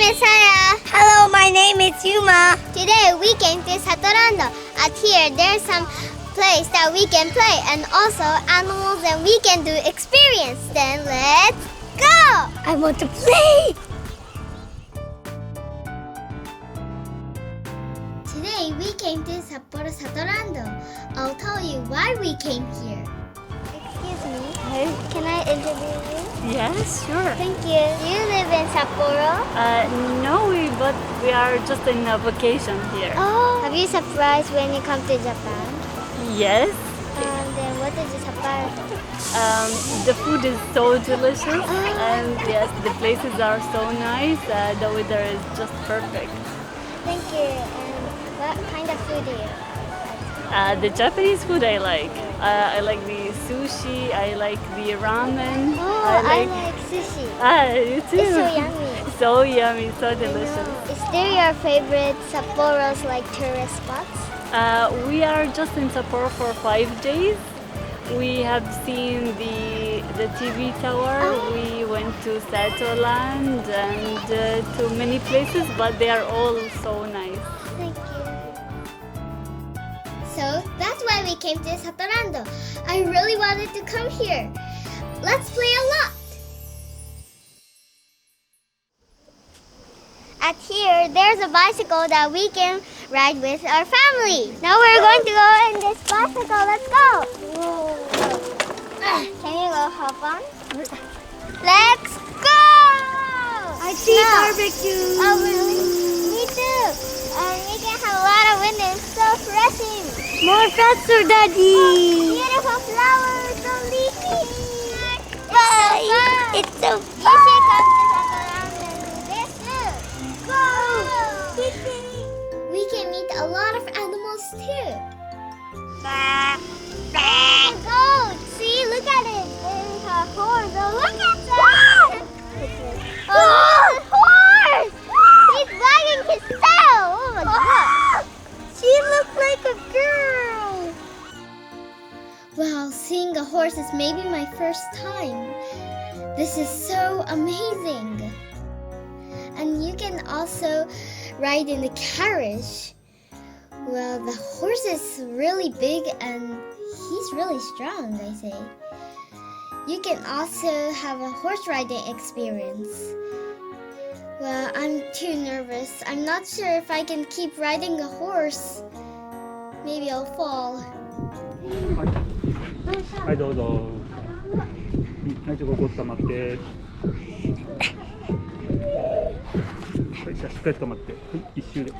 is Sarah. Hello, my name is Yuma. Today we came to Satoland. At here, there's some place that we can play and also animals and we can do experience. Then let's go! I want to play. Today we came to Sapporo Satoland. I'll tell you why we came here. Excuse me, can I interview you? Yes, sure. Thank you. Do you live in Sapporo? No, but we are just in a vacation here. Oh. Have you surprised when you come to Japan? Yes. Then what did you surprise? The food is so delicious, and yes, the places are so nice. The weather is just perfect. Thank you. And what kind of food do you like? The Japanese food I like. I like the sushi. I like the ramen. Oh, I like sushi. You too. It's so yummy. So yummy, so delicious. Is there your favorite Sapporo's like tourist spots? We are just in Sapporo for 5 days. We have seen the TV tower. We went to Satoland and to many places, but they are all so nice. Thank you. So that's why we came to Satoland. I really wanted to come here. Let's play a lot. At here, there's a bicycle that we can ride with our family. Now we're going to go in this bicycle. Let's go. Can you go hop on? Let's go! I see barbecue. Oh, really? Me too. We can have a lot of wind and it's so refreshing. More faster, Daddy. Beautiful flowers, so leafy. Bye. It's so You should come to Satoland and do this too. Go! We can meet a lot of animals too. A goat. See, look at it. There's a horse. Oh, look at that. Oh, a horse. He's wagging his tail. Oh my God. She looks like a girl. Wow, seeing a horse is maybe my first time. This is so amazing. And you can also ride in the carriage. Well, the horse is really big and he's really strong, I say. You can also have a horse riding experience. Well, I'm too nervous. I'm not sure if I can keep riding a horse. Maybe I'll fall. はいどうぞ。はいちょっとごっつまって。はいじゃあしっかり止まって。はい一周で。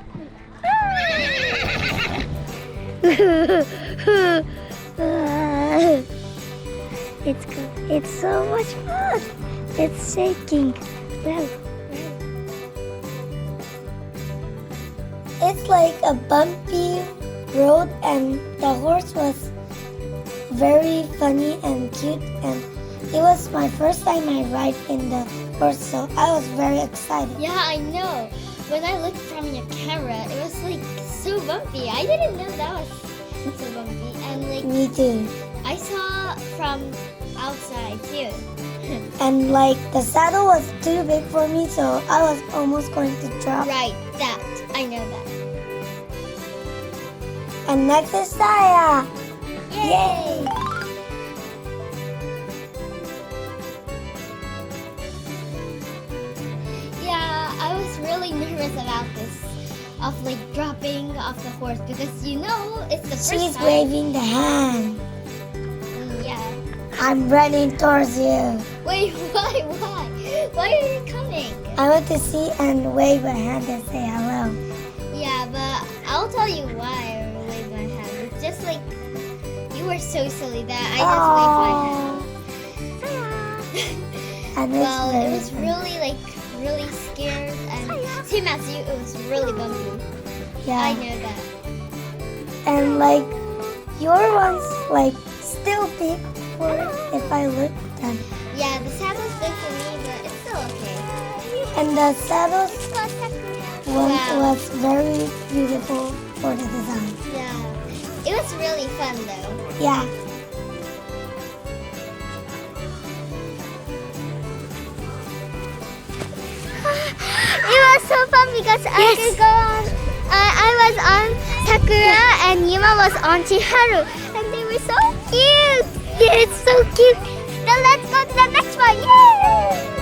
It's so much fun. It's shaking. Wow. It's like a bumpy road and the horse was very funny and cute and it was my first time I ride in the horse, so I was very excited. Yeah, I know. When I looked from your camera, it was like so bumpy. I didn't know that was so bumpy. And like Me too. I saw from outside too. And like the saddle was too big for me, so I was almost going to drop. Right, that. I know that. And next is Saya. Yay! Yeah, I was really nervous about this. Of like dropping off the horse because you know it's the first She's time. waving the hand. Yeah. I'm running towards you. Wait, why? Why are you coming? I want to see and wave a hand and say hello. Yeah, but I'll tell you why I waved my hand. It's just like you were so silly that I just waved my hand. And it's Well, very it was fun. really scared and same as you, it was really bumpy. Yeah. I know that. And like your one's like still big for if I look at. Yeah, the saddle's big for me, but it's still okay. And the saddle one Wow. was very beautiful for the design. Yeah. It was really fun though. Yeah. It was fun because I could go on. I was on Sakura and Yuma was on Chiharu, and they were so cute. Yeah, it's so cute. Now let's go to the next one. Yay!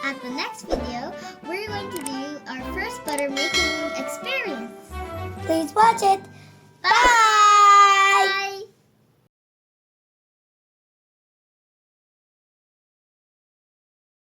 At the next video, we're going to do our first butter making experience. Please watch it. Bye!